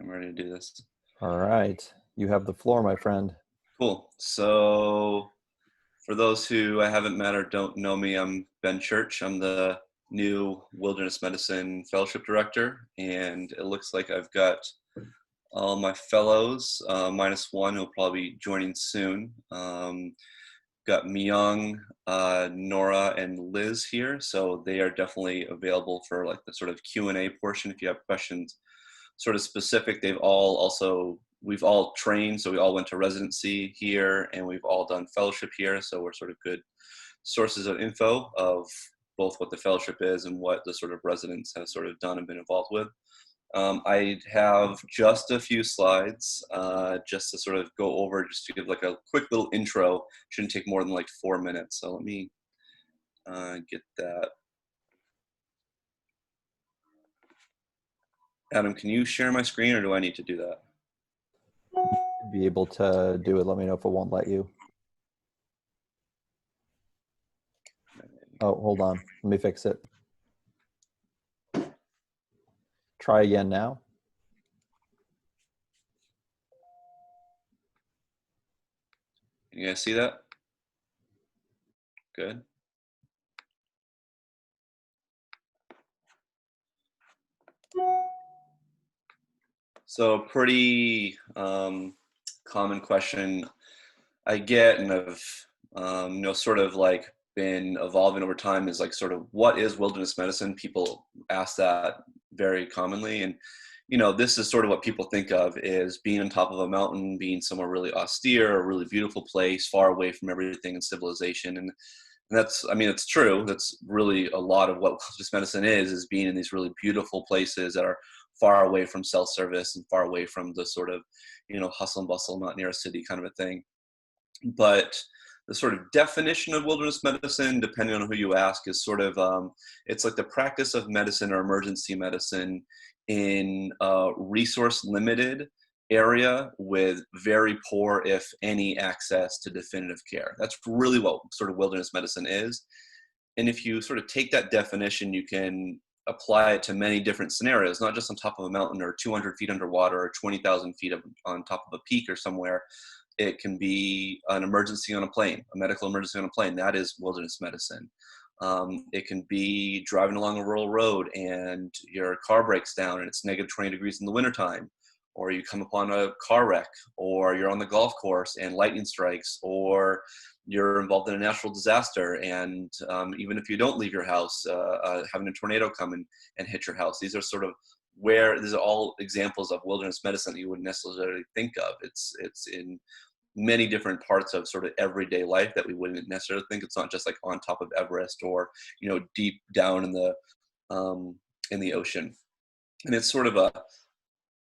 I'm ready to do this. All right. You have the floor, my friend. Cool. So for those who I haven't met or don't know me, I'm Ben Church. I'm the new Wilderness Medicine Fellowship Director, and it looks like I've got all my fellows, minus one who'll probably be joining soon. Got Myung, Nora, and Liz here, so they are definitely available for like the sort of Q&A portion if you have questions sort of specific. We've all trained, so we all went to residency here, and we've all done fellowship here, so we're sort of good sources of info of both what the fellowship is and what the sort of residents have sort of done and been involved with. I have just a few slides just to sort of go over, just to give like a quick little intro. Shouldn't take more than like 4 minutes, so let me get that. Adam, can you share my screen, or do I need to do that? Be able to do it. Let me know if it won't let you. Oh, hold on. Let me fix it. Try again now. Can you guys see that? Good. So pretty common question I get, and I've sort of like been evolving over time, is like sort of what is wilderness medicine? People ask that very commonly, and this is sort of what people think of is being on top of a mountain, being somewhere really austere, a really beautiful place, far away from everything and civilization. And that's, I mean, it's true. That's really a lot of what wilderness medicine is being in these really beautiful places that are far away from cell service and far away from the sort of, hustle and bustle, not near a city kind of a thing. But the sort of definition of wilderness medicine, depending on who you ask, is sort of, it's like the practice of medicine or emergency medicine in a resource limited area with very poor, if any, access to definitive care. That's really what sort of wilderness medicine is. And if you sort of take that definition, you can apply it to many different scenarios, not just on top of a mountain or 200 feet underwater or 20,000 feet on top of a peak or somewhere. It can be an emergency on a plane, a medical emergency on a plane. That is wilderness medicine. It can be driving along a rural road and your car breaks down and it's negative 20 degrees in the wintertime, or you come upon a car wreck, or you're on the golf course and lightning strikes, or you're involved in a natural disaster. And even if you don't leave your house, having a tornado come and hit your house. These are all examples of wilderness medicine that you wouldn't necessarily think of. It's in many different parts of sort of everyday life that we wouldn't necessarily think. It's not just like on top of Everest or, deep down in the ocean. And it's sort of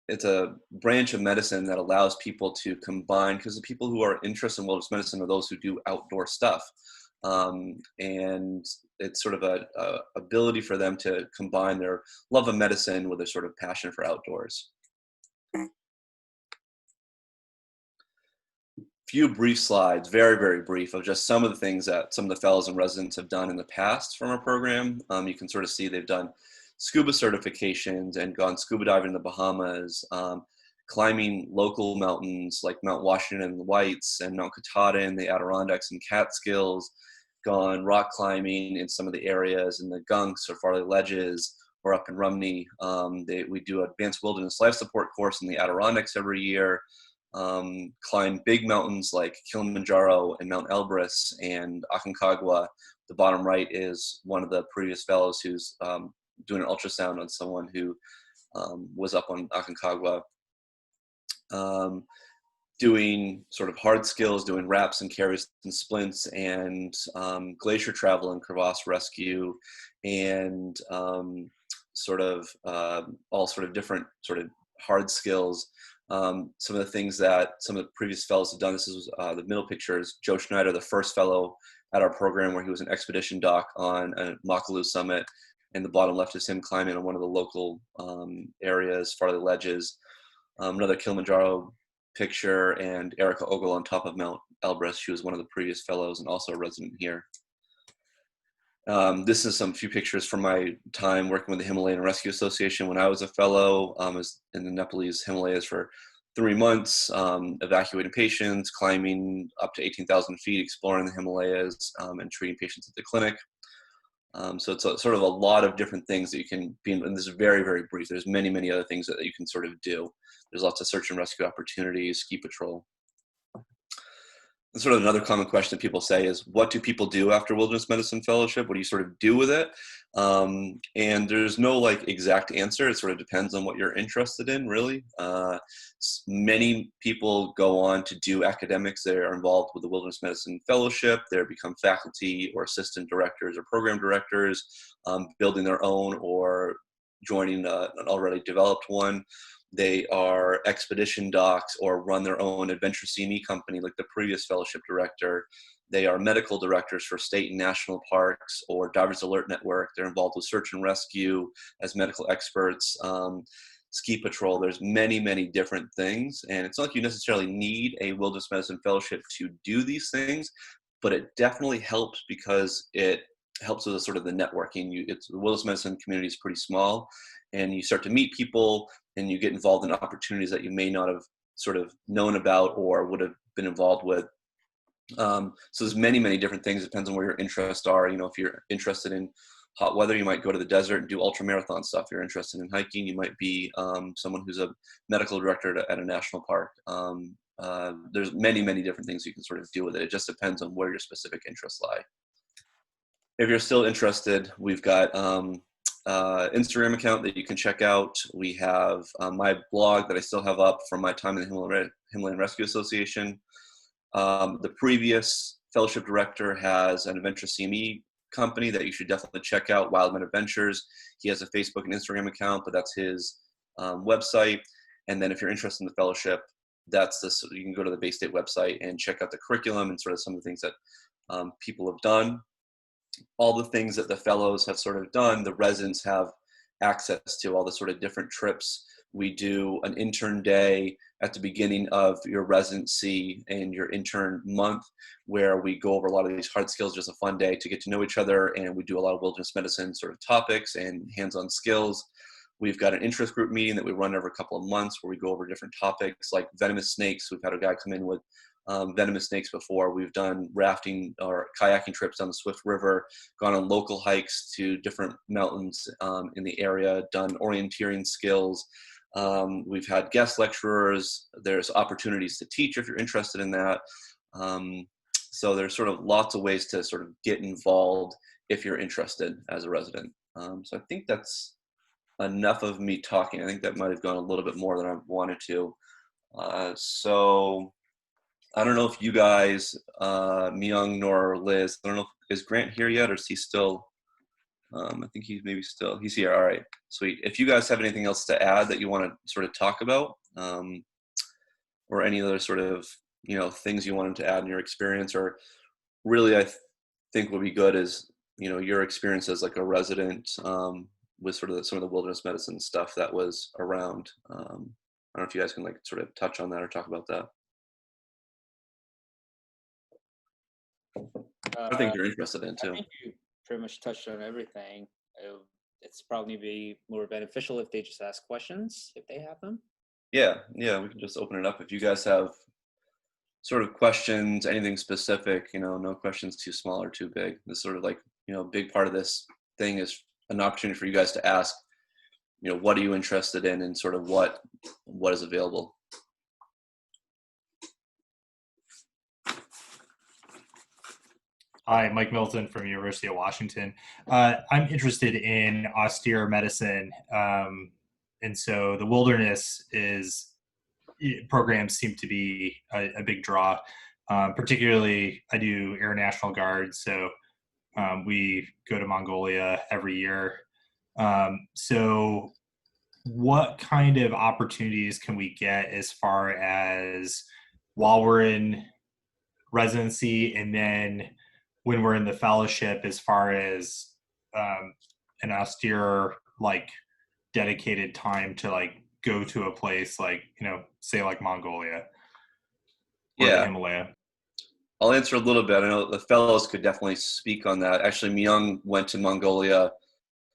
it's a branch of medicine that allows people to combine, because the people who are interested in wilderness medicine are those who do outdoor stuff. And it's sort of a ability for them to combine their love of medicine with a sort of passion for outdoors. Few brief slides, very, very brief, of just some of the things that some of the fellows and residents have done in the past from our program. You can sort of see they've done scuba certifications and gone scuba diving in the Bahamas, climbing local mountains like Mount Washington and the Whites and Mount Katahdin, the Adirondacks and Catskills, gone rock climbing in some of the areas in the Gunks or Farley Ledges, or up in Rumney. We do advanced wilderness life support course in the Adirondacks every year. Climb big mountains like Kilimanjaro and Mount Elbrus and Aconcagua. The bottom right is one of the previous fellows who's doing an ultrasound on someone who was up on Aconcagua. Doing sort of hard skills, doing wraps and carries and splints, and glacier travel and crevasse rescue, and all sort of different sort of hard skills. Some of the things that some of the previous fellows have done, this is the middle picture is Joe Schneider, the first fellow at our program, where he was an expedition doc on a Makalu summit, and the bottom left is him climbing on one of the local areas, Farley Ledges. Another Kilimanjaro picture, and Erica Ogle on top of Mount Elbrus. She was one of the previous fellows and also a resident here. This is some few pictures from my time working with the Himalayan Rescue Association when I was a fellow. I was in the Nepalese Himalayas for 3 months, evacuating patients, climbing up to 18,000 feet, exploring the Himalayas, and treating patients at the clinic. So it's sort of a lot of different things that you can be in, and this is very, very brief. There's many, many other things that you can sort of do. There's lots of search and rescue opportunities, ski patrol. And sort of another common question that people say is, what do people do after wilderness medicine fellowship? What do you sort of do with it? And there's no like exact answer. It sort of depends on what you're interested in, really. Many people go on to do academics that are involved with the wilderness medicine fellowship. They become faculty or assistant directors or program directors, building their own or joining an already developed one. They are expedition docs or run their own adventure CME company like the previous fellowship director. They are medical directors for state and national parks or Divers Alert Network. They're involved with search and rescue as medical experts, ski patrol. There's many, many different things. And it's not like you necessarily need a wilderness medicine fellowship to do these things, but it definitely helps because it helps with sort of the networking. The wilderness medicine community is pretty small, and you start to meet people and you get involved in opportunities that you may not have sort of known about or would have been involved with. So there's many, many different things. It depends on where your interests are. You know, if you're interested in hot weather, you might go to the desert and do ultra marathon stuff. If you're interested in hiking, you might be someone who's a medical director at a national park. There's many, many different things you can sort of do with it. It just depends on where your specific interests lie. If you're still interested, we've got Instagram account that you can check out. We have my blog that I still have up from my time in the Himalayan Rescue Association. The previous fellowship director has an adventure CME company that you should definitely check out, Wildman Adventures. He has a Facebook and Instagram account, but that's his website. And then if you're interested in the fellowship, you can go to the Baystate website and check out the curriculum and sort of some of the things that people have done. All the things that the fellows have sort of done, the residents have access to, all the sort of different trips. We do an intern day at the beginning of your residency and your intern month, where we go over a lot of these hard skills, just a fun day to get to know each other. And we do a lot of wilderness medicine sort of topics and hands-on skills. We've got an interest group meeting that we run every couple of months where we go over different topics like venomous snakes. We've had a guy come in with venomous snakes before. We've done rafting or kayaking trips down the Swift River, gone on local hikes to different mountains in the area, done orienteering skills. We've had guest lecturers. There's opportunities to teach if you're interested in that. So there's sort of lots of ways to sort of get involved if you're interested as a resident. So I think that's enough of me talking. I think that might have gone a little bit more than I wanted to. So I don't know if you guys, Myung nor Liz, I don't know, is Grant here yet or is he still, I think he's here. All right, sweet. If you guys have anything else to add that you want to sort of talk about, or any other sort of, things you wanted to add in your experience, or really I think would be good is, your experience as like a resident with sort of some of the wilderness medicine stuff that was around. I don't know if you guys can like sort of touch on that or talk about that. I think you're interested in too. I think you pretty much touched on everything. It's probably be more beneficial if they just ask questions, if they have them. Yeah, we can just open it up. If you guys have sort of questions, anything specific, no questions too small or too big. This sort of like, a big part of this thing is an opportunity for you guys to ask, what are you interested in and sort of what is available. Hi, Mike Milton from University of Washington. I'm interested in austere medicine. And so the wilderness programs seem to be a big draw. Particularly, I do Air National Guard, so we go to Mongolia every year. So what kind of opportunities can we get as far as while we're in residency and then when we're in the fellowship, as far as an austere, like dedicated time to like go to a place like, say like Mongolia or the Himalaya? I'll answer a little bit. I know the fellows could definitely speak on that. Actually, Myung went to Mongolia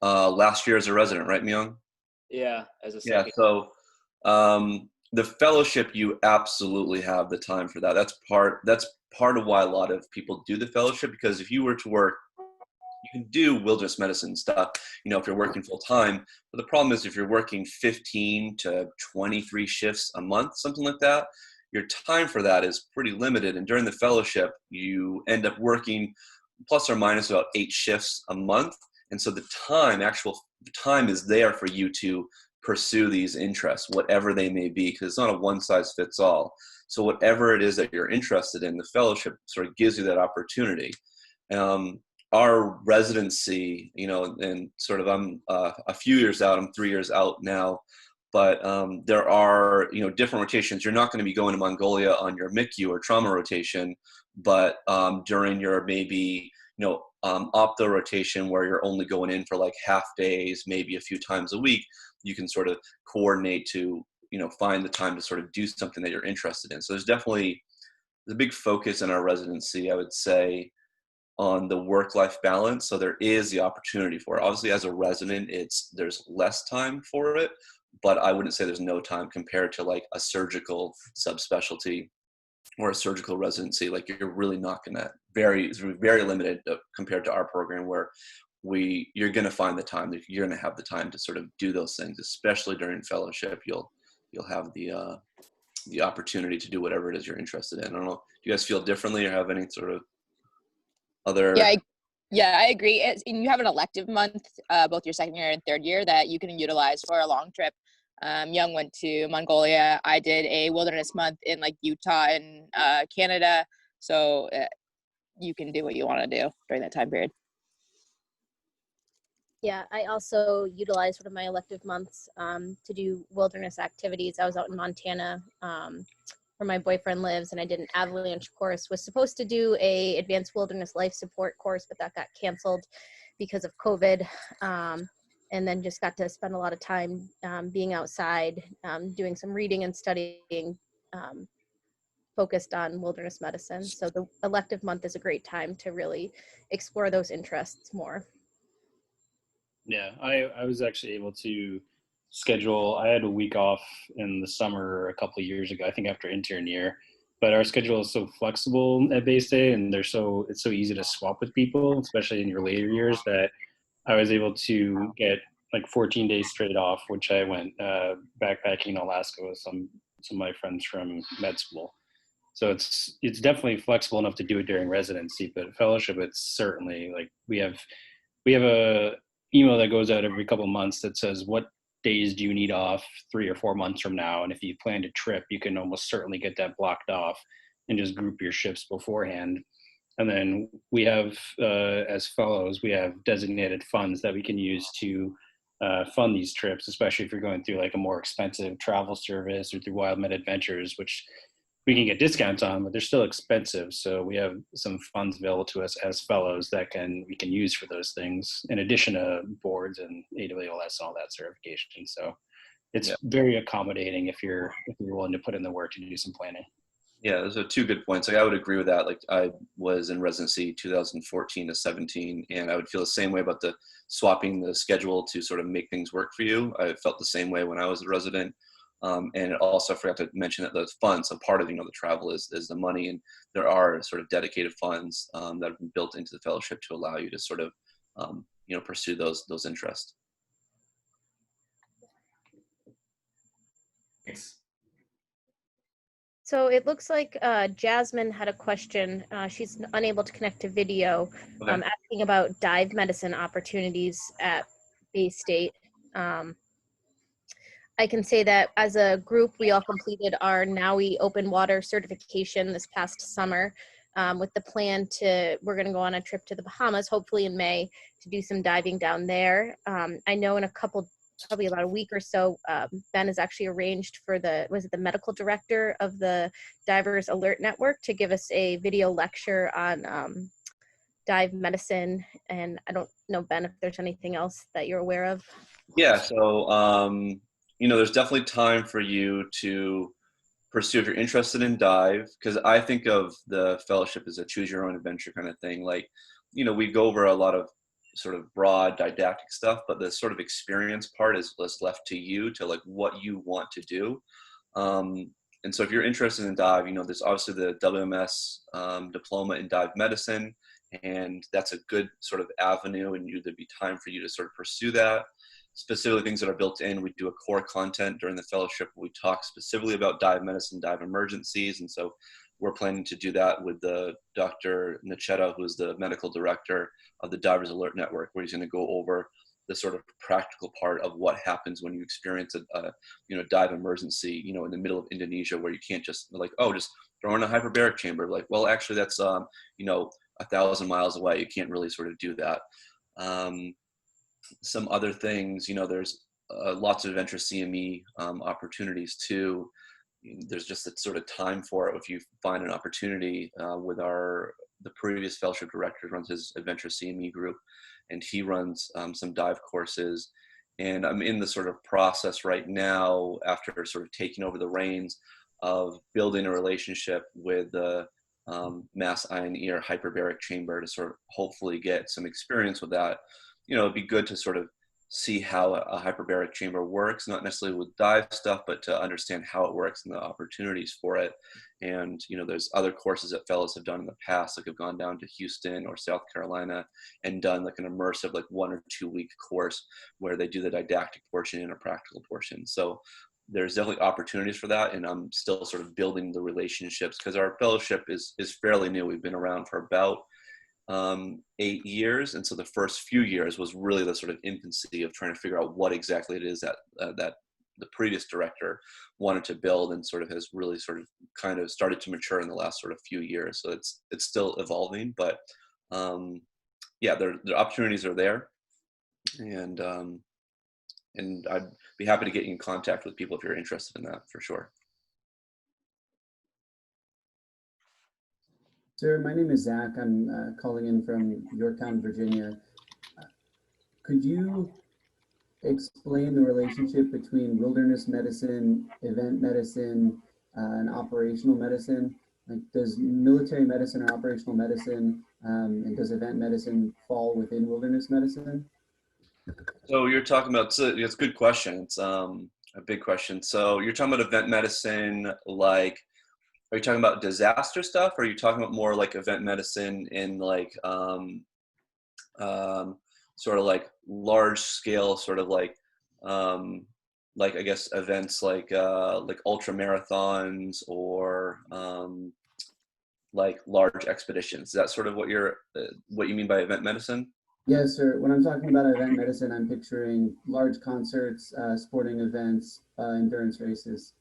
last year as a resident, right, Myung? Yeah, as a Yeah. second. So the fellowship, you absolutely have the time for that. That's part of why a lot of people do the fellowship, because if you were to work, you can do wilderness medicine stuff, if you're working full time. But the problem is if you're working 15 to 23 shifts a month, something like that, your time for that is pretty limited. And during the fellowship, you end up working plus or minus about 8 shifts a month. And so the actual time is there for you to pursue these interests, whatever they may be, because it's not a one size fits all. So whatever it is that you're interested in, the fellowship sort of gives you that opportunity. Our residency, and sort of I'm a few years out, I'm 3 years out now, but there are, different rotations. You're not going to be going to Mongolia on your MICU or trauma rotation, but during your maybe, opto rotation where you're only going in for like half days, maybe a few times a week, you can sort of coordinate to, find the time to sort of do something that you're interested in. So there's a big focus in our residency, I would say, on the work-life balance. So there is the opportunity for it. Obviously, as a resident, there's less time for it, but I wouldn't say there's no time compared to like a surgical subspecialty or a surgical residency. Like you're really not gonna it's very limited compared to our program, where you're gonna find the time. You're gonna have the time to sort of do those things, especially during fellowship. You'll have the opportunity to do whatever it is you're interested in. I don't know. Do you guys feel differently or have any sort of other? Yeah, I agree. And you have an elective month, both your second year and third year, that you can utilize for a long trip. Young went to Mongolia. I did a wilderness month in like Utah and Canada. So you can do what you want to do during that time period. Yeah, I also utilized one of my elective months to do wilderness activities. I was out in Montana where my boyfriend lives, and I did an avalanche course. Was supposed to do a advanced wilderness life support course, but that got canceled because of COVID. And then just got to spend a lot of time being outside, doing some reading and studying, focused on wilderness medicine. So the elective month is a great time to really explore those interests more. Yeah, I was actually able to schedule. I had a week off in the summer a couple of years ago, I think after intern year. But our schedule is so flexible at Baystate, and it's so easy to swap with people, especially in your later years, that I was able to get like 14 days straight off, which I went backpacking in Alaska with some of my friends from med school. So it's definitely flexible enough to do it during residency, but fellowship, it's certainly like we have a email that goes out every couple of months that says what days do you need off 3 or 4 months from now, and if you plan to trip, you can almost certainly get that blocked off and just group your shifts beforehand. And then we have, as fellows, we have designated funds that we can use to fund these trips, especially if you're going through like a more expensive travel service or through Wild Med Adventures, which we can get discounts on, but they're still expensive. So we have some funds available to us as fellows that we can use for those things, in addition to boards and AWLS and all that certification. So it's very accommodating if you're willing to put in the work to do some planning. Yeah, those are 2 good points. Like I would agree with that. Like I was in residency 2014 to 17, and I would feel the same way about the swapping the schedule to sort of make things work for you. I felt the same way when I was a resident. And also I forgot to mention that those funds, so part of, the travel is the money, and there are sort of dedicated funds that have been built into the fellowship to allow you to sort of, pursue those interests. Thanks. So it looks like Jasmine had a question. She's unable to connect to video, Okay. asking about dive medicine opportunities at Baystate. I can say that as a group, we all completed our NAUI open water certification this past summer, with the plan we're going to go on a trip to the Bahamas, hopefully in May, to do some diving down there. I know in probably about a week or so, Ben has actually arranged for the medical director of the Divers Alert Network to give us a video lecture on dive medicine. And I don't know, Ben, if there's anything else that you're aware of. Yeah, so, there's definitely time for you to pursue if you're interested in dive, because I think of the fellowship as a choose your own adventure kind of thing. Like, we go over a lot of sort of broad didactic stuff, but the sort of experience part is left to you, to like what you want to do. And so if you're interested in dive, there's obviously the WMS diploma in dive medicine, and that's a good sort of avenue, and there'd be time for you to sort of pursue that. Specifically, things that are built in, we do a core content during the fellowship where we talk specifically about dive medicine, dive emergencies, and so we're planning to do that with the Dr. Nachetta, who is the medical director of the Divers Alert Network, where he's going to go over the sort of practical part of what happens when you experience a dive emergency, in the middle of Indonesia, where you can't just just throw in a hyperbaric chamber. Like, well, actually that's, 1,000 miles away. You can't really sort of do that. Some other things, there's lots of adventure CME opportunities too. There's just a sort of time for it. If you find an opportunity with the previous fellowship director runs his adventure CME group, and he runs some dive courses. And I'm in the sort of process right now, after sort of taking over the reins, of building a relationship with the mass ion ear hyperbaric chamber to sort of hopefully get some experience with that. It'd be good to sort of see how a hyperbaric chamber works, not necessarily with dive stuff, but to understand how it works and the opportunities for it. And, there's other courses that fellows have done in the past, like have gone down to Houston or South Carolina and done like an immersive, like 1 or 2 week course where they do the didactic portion and a practical portion. So there's definitely opportunities for that. And I'm still sort of building the relationships, because our fellowship is fairly new. We've been around for about 8 years, and so the first few years was really the sort of infancy of trying to figure out what exactly it is that the previous director wanted to build, and sort of has really sort of kind of started to mature in the last sort of few years. So it's still evolving, but the opportunities are there, and I'd be happy to get you in contact with people if you're interested in that, for sure. Sir, my name is Zach. I'm calling in from Yorktown, Virginia. Could you explain the relationship between wilderness medicine, event medicine, and operational medicine? Like, does military medicine or operational medicine, and does event medicine fall within wilderness medicine? So you're talking about, it's a good question. It's a big question. So you're talking about event medicine, like, are you talking about disaster stuff, or are you talking about more like event medicine in like sort of like large scale, sort of like I guess events like ultra marathons or like large expeditions? Is that sort of what you mean by event medicine? Yes, sir. When I'm talking about event medicine, I'm picturing large concerts, sporting events, endurance races.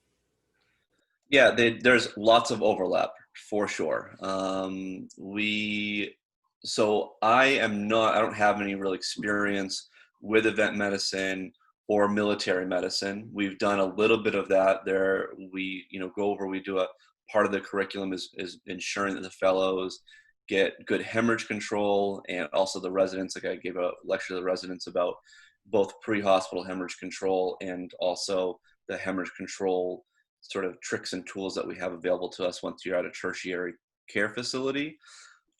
Yeah, there's lots of overlap for sure. So I don't have any real experience with event medicine or military medicine. We've done a little bit of that there. We do a part of the curriculum is ensuring that the fellows get good hemorrhage control, and also the residents, like I gave a lecture to the residents about both pre-hospital hemorrhage control and also the hemorrhage control sort of tricks and tools that we have available to us once you're at a tertiary care facility.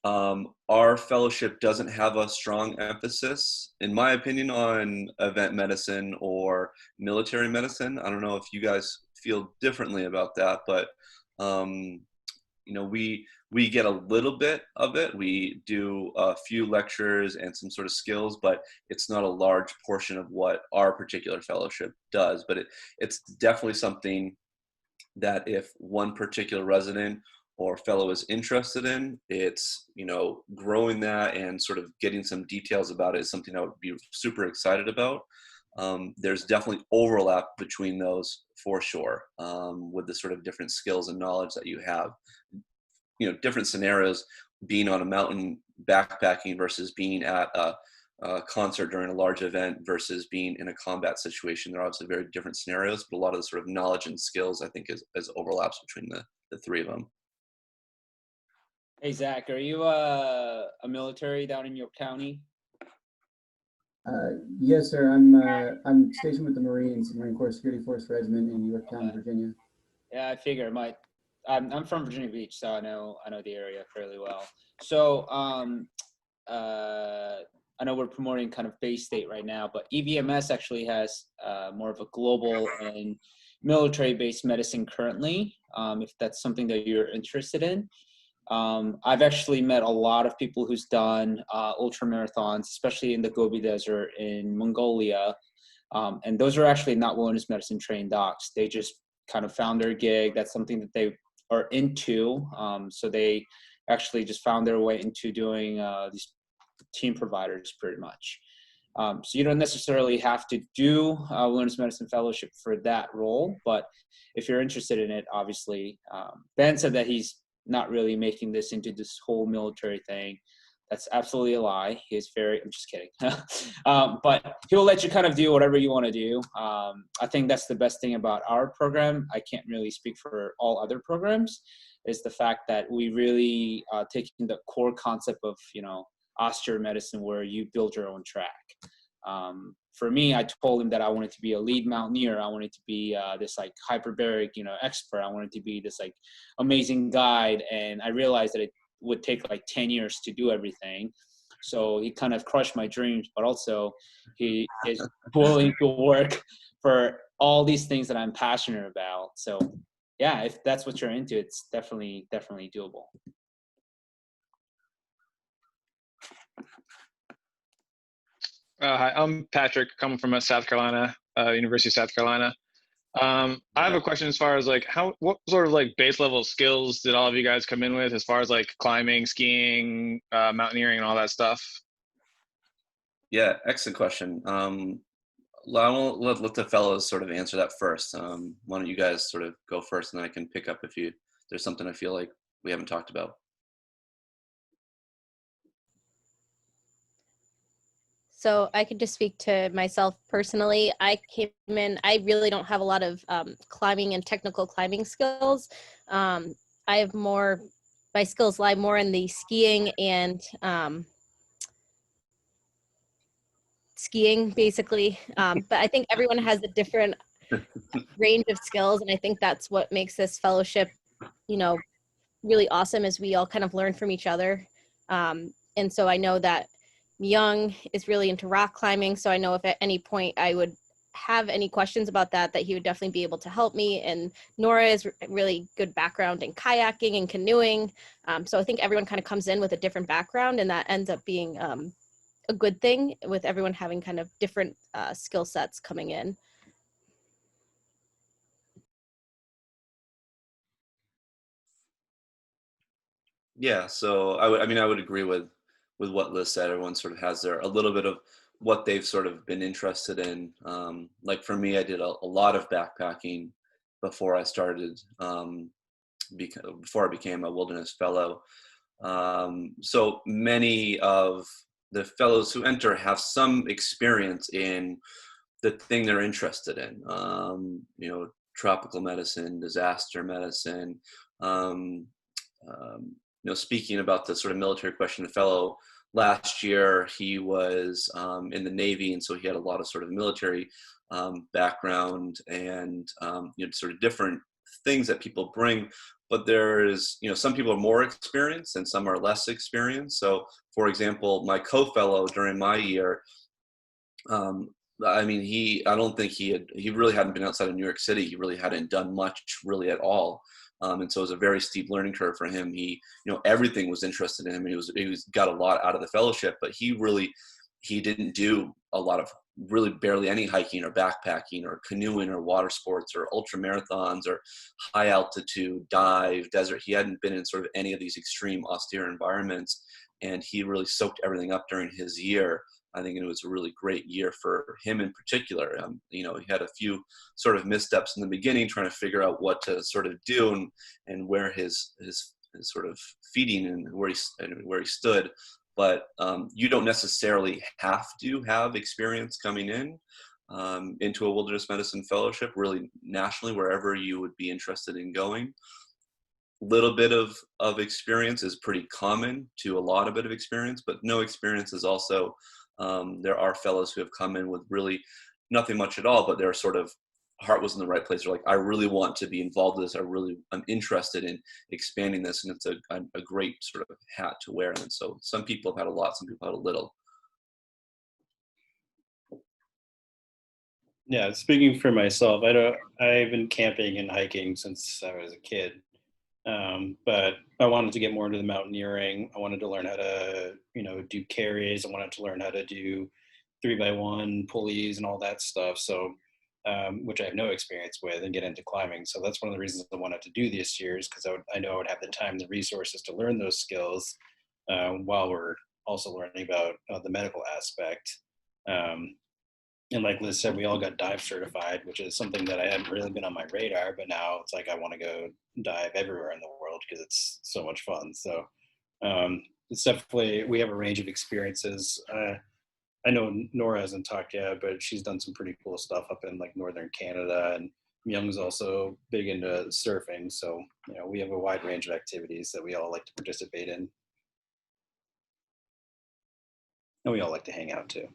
Our fellowship doesn't have a strong emphasis, in my opinion, on event medicine or military medicine. I don't know if you guys feel differently about that, but we get a little bit of it. We do a few lectures and some sort of skills, but it's not a large portion of what our particular fellowship does. But it's definitely something that if one particular resident or fellow is interested in, it's, growing that and sort of getting some details about it is something I would be super excited about. There's definitely overlap between those for sure, with the sort of different skills and knowledge that you have. Different scenarios, being on a mountain backpacking versus being at a concert during a large event versus being in a combat situation. They're obviously very different scenarios, but a lot of the sort of knowledge and skills, I think, is overlaps between the three of them. Hey, Zach, are you a military down in York County? Yes, sir. I'm stationed with the Marine Corps Security Force Regiment in Yorktown, Virginia. Yeah, I figure I'm from Virginia Beach, so I know the area fairly well. So I know we're promoting kind of Baystate right now, but EVMS actually has more of a global and military-based medicine currently, if that's something that you're interested in. I've actually met a lot of people who's done ultra marathons, especially in the Gobi Desert in Mongolia. And those are actually not wilderness medicine trained docs. They just kind of found their gig. That's something that they are into. So they actually just found their way into doing these team providers pretty much. So you don't necessarily have to do a wilderness medicine fellowship for that role, but if you're interested in it, obviously, Ben said that he's not really making this into this whole military thing. That's absolutely a lie. I'm just kidding. But he'll let you kind of do whatever you want to do. I think that's the best thing about our program. I can't really speak for all other programs, is the fact that we really taking the core concept of, austere medicine where you build your own track. For me, I told him that I wanted to be a lead mountaineer. I wanted to be this like hyperbaric, expert. I wanted to be this like amazing guide. And I realized that it would take like 10 years to do everything. So he kind of crushed my dreams, but also he is willing to work for all these things that I'm passionate about. So yeah, if that's what you're into, it's definitely doable. Hi, I'm Patrick, coming from South Carolina, University of South Carolina. I have a question as far as like what sort of like base level skills did all of you guys come in with as far as like climbing, skiing, mountaineering, and all that stuff? Yeah, excellent question. I'll let the fellows sort of answer that first. Why don't you guys sort of go first, and then I can pick up if there's something I feel like we haven't talked about. So I could just speak to myself personally. I came in, I really don't have a lot of climbing and technical climbing skills. I have my skills lie more in the skiing and skiing basically. But I think everyone has a different range of skills. And I think that's what makes this fellowship, really awesome, is we all kind of learn from each other. And so I know that Young is really into rock climbing, so I know if at any point I would have any questions about that he would definitely be able to help me. And Nora is really good background in kayaking and canoeing. So I think everyone kind of comes in with a different background, and that ends up being a good thing, with everyone having kind of different skill sets coming in. Yeah, so I would agree with what Liz said. Everyone sort of has a little bit of what they've sort of been interested in. Like for me, I did a lot of backpacking before I started, before I became a wilderness fellow. So many of the fellows who enter have some experience in the thing they're interested in. Tropical medicine, disaster medicine. Speaking about the sort of military question, the fellow last year, he was in the Navy, and so he had a lot of sort of military background and sort of different things that people bring. But there's, some people are more experienced and some are less experienced. So, for example, my co-fellow during my year, I don't think he really hadn't been outside of New York City. He really hadn't done much really at all. And so it was a very steep learning curve for him. He, everything was interested in him. He got a lot out of the fellowship, but he didn't do a lot of really barely any hiking or backpacking or canoeing or water sports or ultra marathons or high altitude dive, desert. He hadn't been in sort of any of these extreme austere environments, and he really soaked everything up during his year. I think it was a really great year for him in particular. He had a few sort of missteps in the beginning, trying to figure out what to sort of do and where his sort of feeding and where he stood. But you don't necessarily have to have experience coming in into a wilderness medicine fellowship, really nationally, wherever you would be interested in going. Little bit of experience is pretty common to a lot of bit of experience, but no experience is also, there are fellows who have come in with really nothing much at all, but they're sort of heart was in the right place. They're like, I really want to be involved with this. I'm interested in expanding this, and it's a great sort of hat to wear. And so some people have had a lot, some people have had a little. Yeah, speaking for myself, I've been camping and hiking since I was a kid. But I wanted to get more into the mountaineering. I wanted to learn how to, do carries. I wanted to learn how to do 3x1 pulleys and all that stuff. So, which I have no experience with, and get into climbing. So that's one of the reasons I wanted to do this year, is because I know I would have the time, the resources to learn those skills, while we're also learning about the medical aspect. And like Liz said, we all got dive certified, which is something that I hadn't really been on my radar, but now it's like I want to go dive everywhere in the world because it's so much fun. So it's definitely, we have a range of experiences. I know Nora hasn't talked yet, but she's done some pretty cool stuff up in like northern Canada, and Myung's also big into surfing. So, we have a wide range of activities that we all like to participate in. And we all like to hang out too.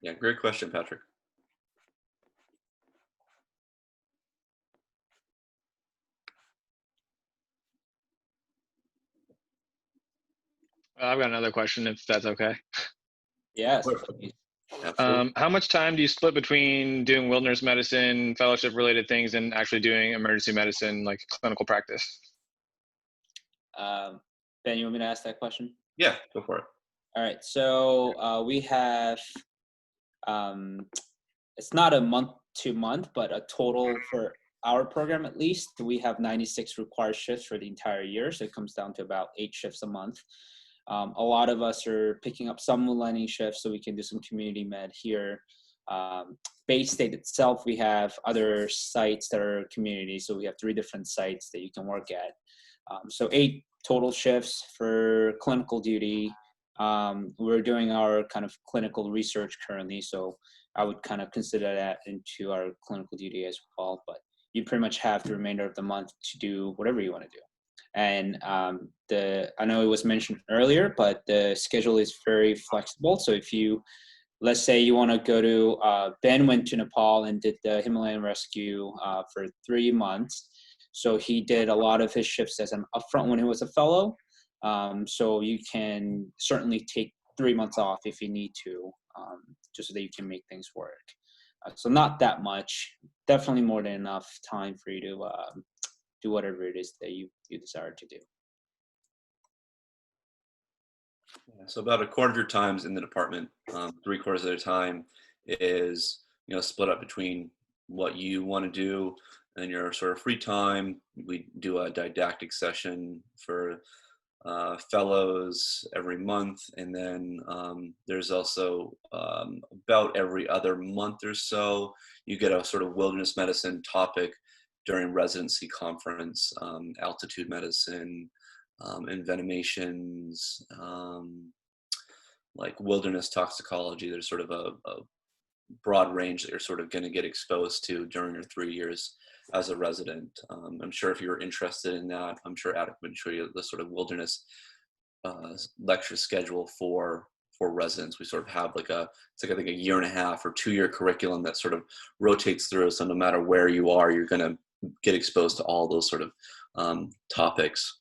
Yeah, great question, Patrick. I've got another question, if that's okay. Yes. Absolutely. How much time do you split between doing wilderness medicine, fellowship related things, and actually doing emergency medicine, like clinical practice? Ben, you want me to ask that question? Yeah, go for it. All right. So we have, it's not a month to month, but a total for our program, at least, we have 96 required shifts for the entire year. So it comes down to about 8 shifts a month. A lot of us are picking up some moonlighting shifts so we can do some community med here. Baystate itself, we have other sites that are community. So we have 3 different sites that you can work at. So 8 total shifts for clinical duty. We're doing our kind of clinical research currently. So I would kind of consider that into our clinical duty as well. But you pretty much have the remainder of the month to do whatever you want to do. And I know it was mentioned earlier, but the schedule is very flexible. So if you, let's say you want to go to, Ben went to Nepal and did the Himalayan rescue for 3 months. So he did a lot of his shifts as an upfront when he was a fellow. So you can certainly take 3 months off if you need to, just so that you can make things work. So not that much, definitely more than enough time for you to do whatever it is that you desire to do. Yeah, so about a quarter of your time's in the department. 3/4 of the time is split up between what you want to do and your sort of free time. We do a didactic session for fellows every month, and then there's also about every other month or so you get a sort of wilderness medicine topic during residency conference, altitude medicine, envenomations, like wilderness toxicology. There's sort of a broad range that you're sort of going to get exposed to during your 3 years as a resident. I'm sure if you're interested in that, I'm sure Attic would show you the sort of wilderness lecture schedule for residents. We sort of have like it's like I think a 1.5 or 2 year curriculum that sort of rotates through. So no matter where you are, you're going to get exposed to all those sort of topics.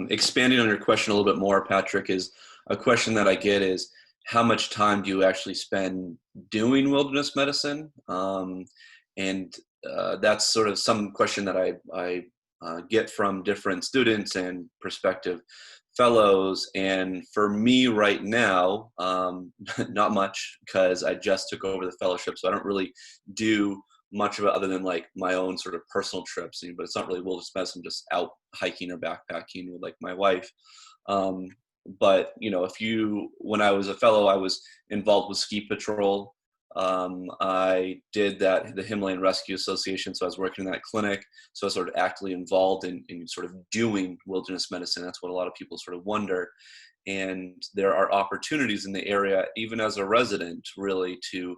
Expanding on your question a little bit more, Patrick, is a question that I get is, how much time do you actually spend doing wilderness medicine? And that's sort of some question that I get from different students and prospective fellows. And for me right now, not much, because I just took over the fellowship. So I don't really do much of it other than like my own sort of personal trips, but it's not really wilderness medicine, just out hiking or backpacking with like my wife. But when I was a fellow, I was involved with ski patrol. I did the Himalayan Rescue Association. So I was working in that clinic. So I was sort of actively involved in sort of doing wilderness medicine. That's what a lot of people sort of wonder. And there are opportunities in the area, even as a resident, really to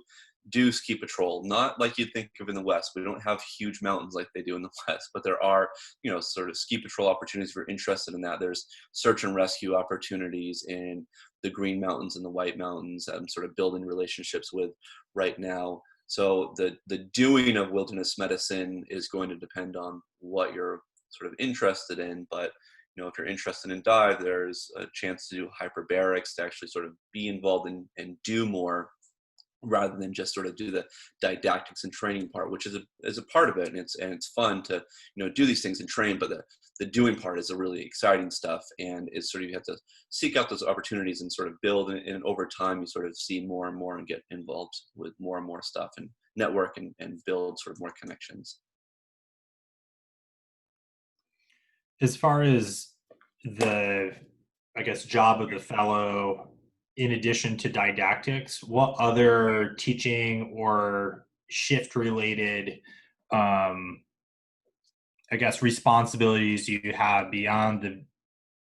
do ski patrol, not like you'd think of in the West. We don't have huge mountains like they do in the West, but there are, sort of ski patrol opportunities if you're interested in that. There's search and rescue opportunities in the Green Mountains and the White Mountains. I'm sort of building relationships with right now. So the doing of wilderness medicine is going to depend on what you're sort of interested in. But, if you're interested in dive, there's a chance to do hyperbarics, to actually sort of be involved and do more, rather than just sort of do the didactics and training part, which is a part of it. And it's fun to, do these things and train, but the doing part is the really exciting stuff. And it's sort of, you have to seek out those opportunities and sort of build, and over time you sort of see more and more and get involved with more and more stuff and network and build sort of more connections. As far as the, I guess, job of the fellow, in addition to didactics, what other teaching or shift related, I guess, responsibilities do you have beyond the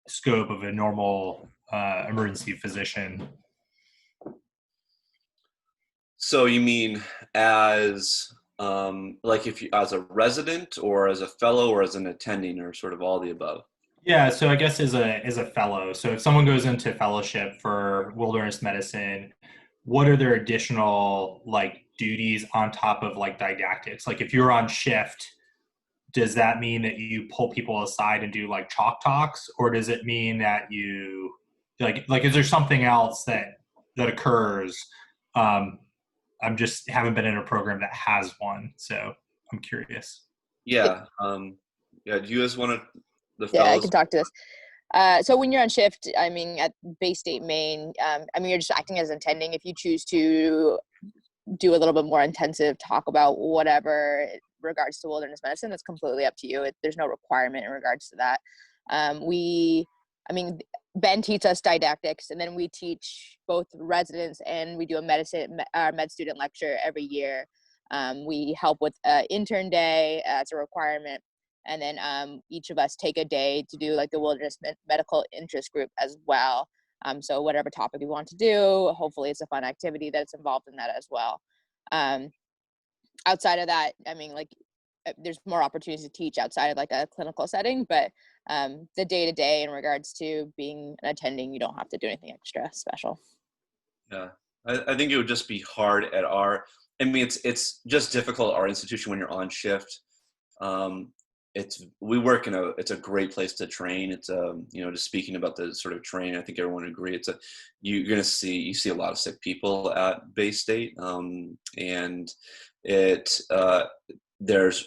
scope of a normal emergency physician? So you mean as like if you as a resident, or as a fellow, or as an attending, or sort of all the above? Yeah, so I guess as a fellow, so if someone goes into fellowship for wilderness medicine, what are their additional like duties on top of like didactics? Like if you're on shift, does that mean that you pull people aside and do like chalk talks, or does it mean that you like is there something else that occurs? I'm just haven't been in a program that has one, so I'm curious. Yeah. Do you guys want to? Yeah, I can talk to this. So when you're on shift, I mean, at Baystate, Maine, you're just acting as attending. If you choose to do a little bit more intensive talk about whatever regards to wilderness medicine, that's completely up to you. There's no requirement in regards to that. Ben teaches us didactics, and then we teach both residents, and we do a med student lecture every year. We help with intern day as a requirement. And then each of us take a day to do like the wilderness medical interest group as well. So whatever topic we want to do, hopefully it's a fun activity that's involved in that as well. Outside of that, there's more opportunities to teach outside of like a clinical setting, but the day-to-day in regards to being an attending, you don't have to do anything extra special. Yeah, I think it would just be hard at it's just difficult at our institution when you're on shift. It's a great place to train. It's just speaking about the sort of training, I think everyone would agree. You see a lot of sick people at Baystate, and there's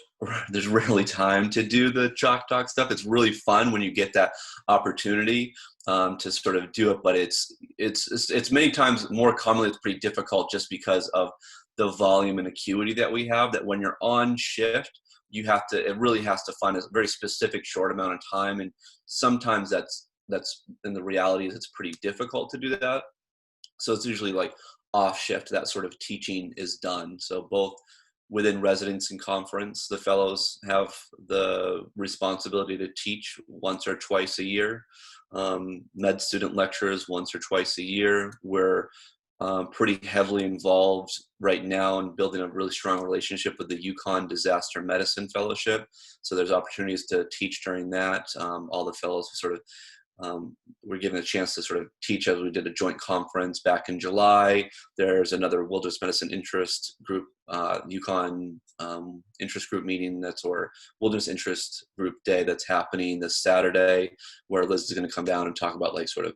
rarely time to do the chalk talk stuff. It's really fun when you get that opportunity to sort of do it, but it's many times more commonly it's pretty difficult just because of the volume and acuity that we have, that when you're on shift, it really has to find a very specific short amount of time. And sometimes that's, and the reality is it's pretty difficult to do that. So it's usually like off shift, that sort of teaching is done. So both within residence and conference, the fellows have the responsibility to teach once or twice a year. Med student lectures once or twice a year. We're pretty heavily involved right now in building a really strong relationship with the Yukon Disaster Medicine Fellowship. So there's opportunities to teach during that. All the fellows sort of, we're given a chance to sort of teach as we did a joint conference back in July. There's another wilderness medicine interest group, Yukon interest group meeting or wilderness interest group day that's happening this Saturday, where Liz is going to come down and talk about like sort of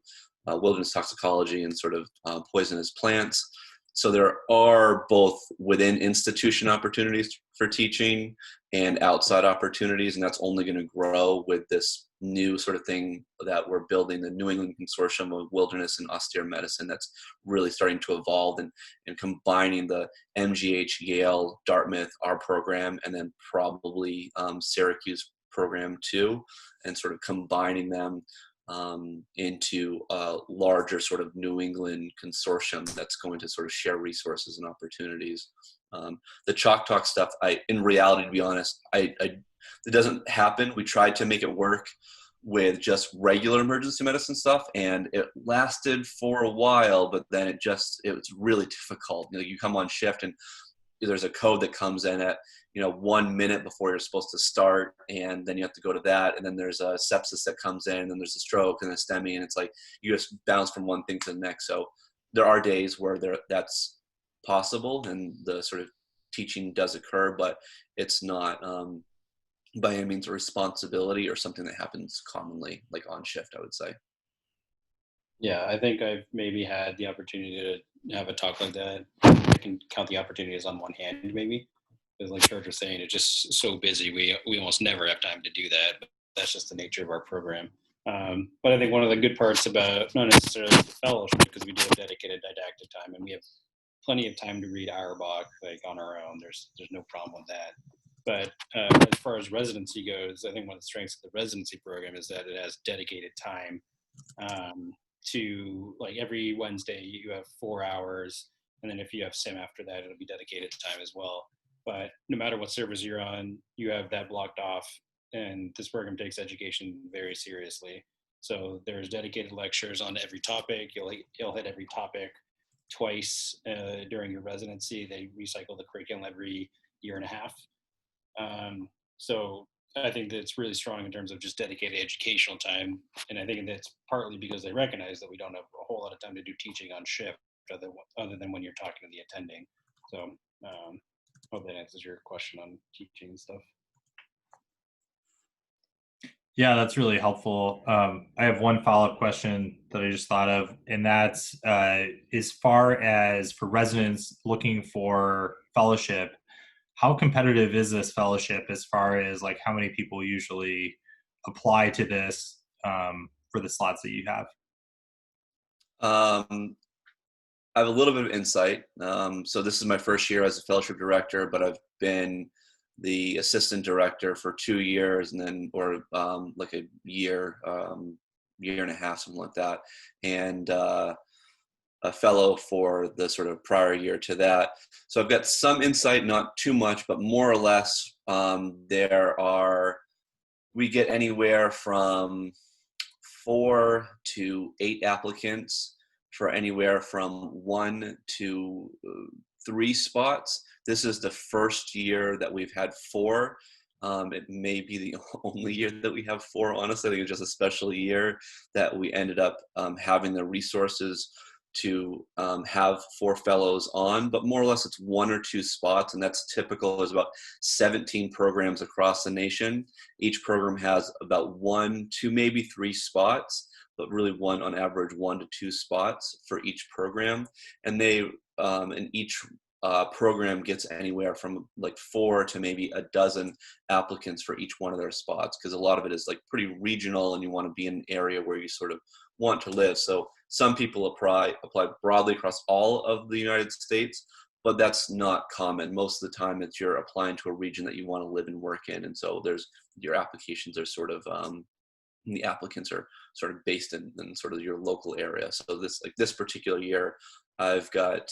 wilderness toxicology and sort of poisonous plants. So there are both within institution opportunities for teaching and outside opportunities, and that's only going to grow with this new sort of thing that we're building, the New England Consortium of Wilderness and Austere Medicine, that's really starting to evolve and combining the MGH, Yale, Dartmouth, our program, and then probably Syracuse program too, and sort of combining them into a larger sort of New England consortium that's going to sort of share resources and opportunities. The chalk talk stuff, in reality, to be honest, it doesn't happen. We tried to make it work with just regular emergency medicine stuff, and it lasted for a while, but then it was really difficult. You come on shift and there's a code that comes in at 1 minute before you're supposed to start, and then you have to go to that, and then there's a sepsis that comes in, and then there's a stroke and a STEMI, and it's like you just bounce from one thing to the next. So there are days where that's possible and the sort of teaching does occur, but it's not by any means a responsibility or something that happens commonly, like on shift, I would say. Yeah, I think I've maybe had the opportunity to have a talk like that. I can count the opportunities on one hand, maybe. Because like George was saying, it's just so busy. We almost never have time to do that. But that's just the nature of our program. But I think one of the good parts about not necessarily the fellowship, because we do have dedicated didactic time, and we have plenty of time to read Auerbach like on our own. There's no problem with that. But as far as residency goes, I think one of the strengths of the residency program is that it has dedicated time to, like, every Wednesday you have 4 hours, and then if you have sim after that, it'll be dedicated time as well. But no matter what service you're on, you have that blocked off, and this program takes education very seriously. So there's dedicated lectures on every topic. You'll hit every topic twice during your residency. They recycle the curriculum every year and a half. So I think that it's really strong in terms of just dedicated educational time. And I think that's partly because they recognize that we don't have a whole lot of time to do teaching on shift other than when you're talking to the attending. So hope that answers your question on teaching and stuff. Yeah, that's really helpful. I have one follow-up question that I just thought of, and that's as far as for residents looking for fellowship, how competitive is this fellowship as far as like how many people usually apply to this for the slots that you have? I have a little bit of insight. So this is my first year as a fellowship director, but I've been the assistant director for 2 years, and then like a year and a half, something like that, and a fellow for the sort of prior year to that. So I've got some insight, not too much, but more or less we get anywhere from 4 to 8 applicants for anywhere from 1 to 3 spots. This is the first year that we've had 4. It may be the only year that we have 4, honestly. I think it's just a special year that we ended up having the resources to have 4 fellows on, but more or less it's 1 or 2 spots, and that's typical. There's about 17 programs across the nation. Each program has about 1 to maybe 3 spots, but really on average 1 to 2 spots for each program. And and each program gets anywhere from like 4 to maybe a dozen applicants for each one of their spots, because a lot of it is like pretty regional, and you want to be in an area where you sort of want to live. So some people apply broadly across all of the United States, but that's not common. Most of the time it's you're applying to a region that you want to live and work in, and so your applications are sort of the applicants are sort of based in sort of your local area. So this particular year, I've got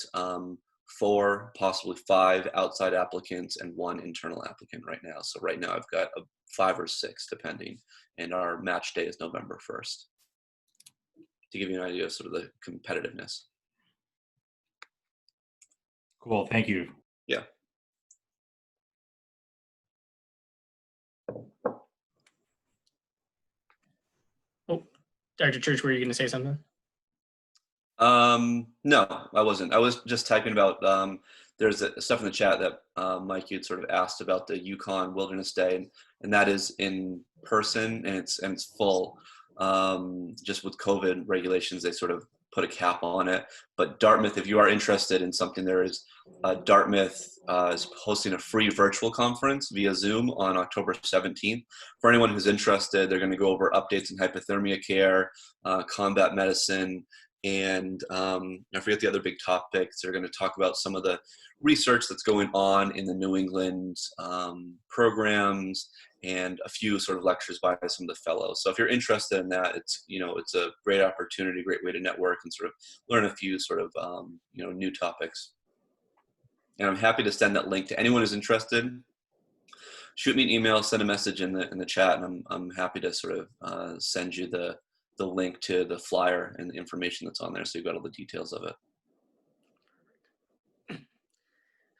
4, possibly 5 outside applicants and 1 internal applicant right now. So right now I've got 5 or 6 depending, and our match day is November 1st. To give you an idea of sort of the competitiveness. Cool, thank you. Yeah. Oh, Dr. Church, were you going to say something? No, I wasn't. I was just typing about, there's stuff in the chat that Mike, you'd sort of asked about the Yukon Wilderness Day, and that is in person, and it's full. Just with COVID regulations, they sort of put a cap on it. But Dartmouth, if you are interested in something, there is Dartmouth is hosting a free virtual conference via Zoom on October 17th. For anyone who's interested, they're going to go over updates in hypothermia care, combat medicine, and I forget the other big topics. They're going to talk about some of the research that's going on in the New England programs, and a few sort of lectures by some of the fellows. So if you're interested in that, it's a great opportunity, great way to network and sort of learn a few sort of new topics. And I'm happy to send that link to anyone who's interested. shoot me an email, send a message in the chat, and I'm happy to sort of send you the link to the flyer and the information that's on there, so you've got all the details of it.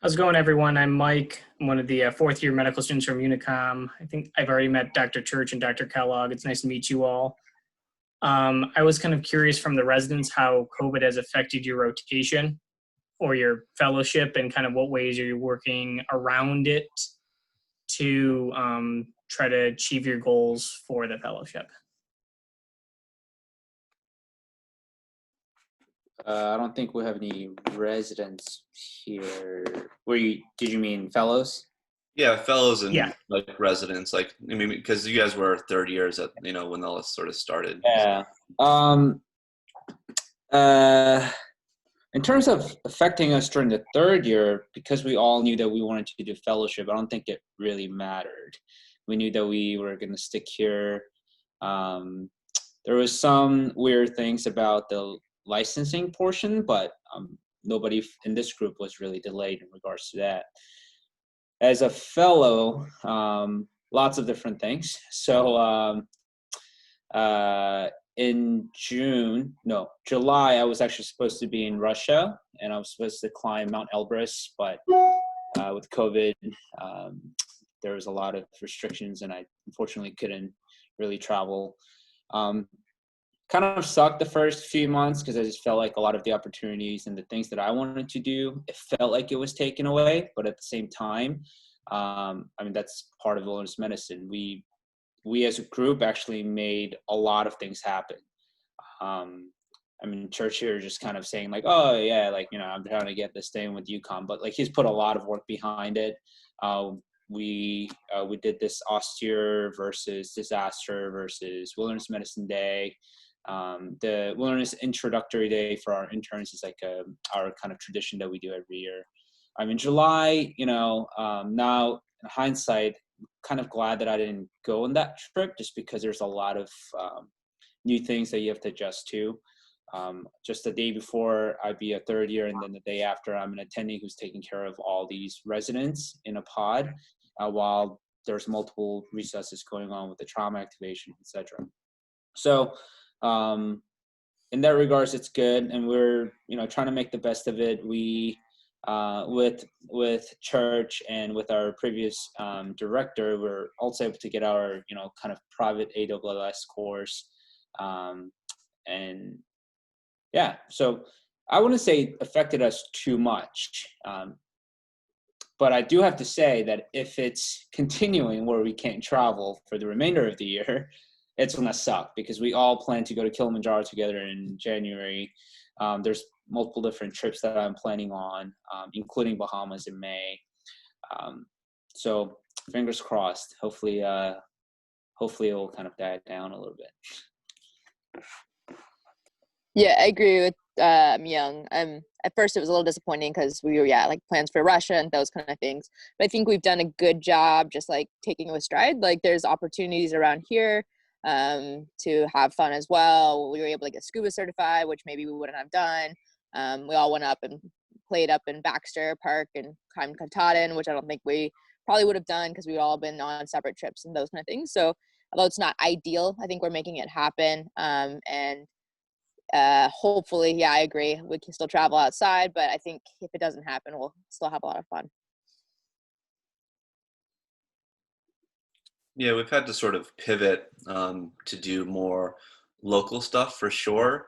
How's it going, everyone? I'm Mike. I'm one of the fourth year medical students from Unicom. I think I've already met Dr. Church and Dr. Kellogg. It's nice to meet you all. I was kind of curious from the residents how COVID has affected your rotation or your fellowship, and kind of what ways are you working around it to try to achieve your goals for the fellowship? I don't think we have any residents here. Did you mean fellows? Yeah, fellows and Yeah. like residents, like, I mean, because you guys were third years at, when all this sort of started. Yeah. In terms of affecting us during the third year, because we all knew that we wanted to do fellowship, I don't think it really mattered. We knew that we were going to stick here. There was some weird things about the licensing portion, but nobody in this group was really delayed in regards to that. As a fellow, lots of different things. So in July, I was actually supposed to be in Russia, and I was supposed to climb Mount Elbrus, but with COVID, there was a lot of restrictions, and I unfortunately couldn't really travel. Kind of sucked the first few months because I just felt like a lot of the opportunities and the things that I wanted to do, it felt like it was taken away. But at the same time, that's part of wilderness medicine. We as a group actually made a lot of things happen. Church here just kind of saying like, oh yeah, like, I'm trying to get this thing with Yukon, but like he's put a lot of work behind it. We did this austere versus disaster versus wilderness medicine day. The wilderness introductory day for our interns is like our kind of tradition that we do every year. In July, now in hindsight, kind of glad that I didn't go on that trip, just because there's a lot of new things that you have to adjust to. Just the day before, I'd be a third year, and then the day after, I'm an attending who's taking care of all these residents in a pod while there's multiple recesses going on with the trauma activation, etc. So in that regards, it's good, and we're trying to make the best of it. We with church and with our previous director, we're also able to get our kind of private AWS course, and yeah, so I wouldn't say it affected us too much, but I do have to say that if it's continuing where we can't travel for the remainder of the year, it's gonna suck, because we all plan to go to Kilimanjaro together in January. There's multiple different trips that I'm planning on, including Bahamas in May. So fingers crossed. Hopefully it will kind of die down a little bit. Yeah, I agree with Young. At first it was a little disappointing because we were like plans for Russia and those kind of things. But I think we've done a good job just like taking it with stride. Like there's opportunities around here to have fun as well. We were able to get scuba certified, which maybe we wouldn't have done. We all went up and played up in Baxter Park and climbed Katahdin, which I don't think we probably would have done because we've all been on separate trips and those kind of things. So although it's not ideal, I think we're making it happen. And hopefully, yeah, I agree, we can still travel outside, but I think if it doesn't happen, we'll still have a lot of fun. Yeah, we've had to sort of pivot to do more local stuff for sure.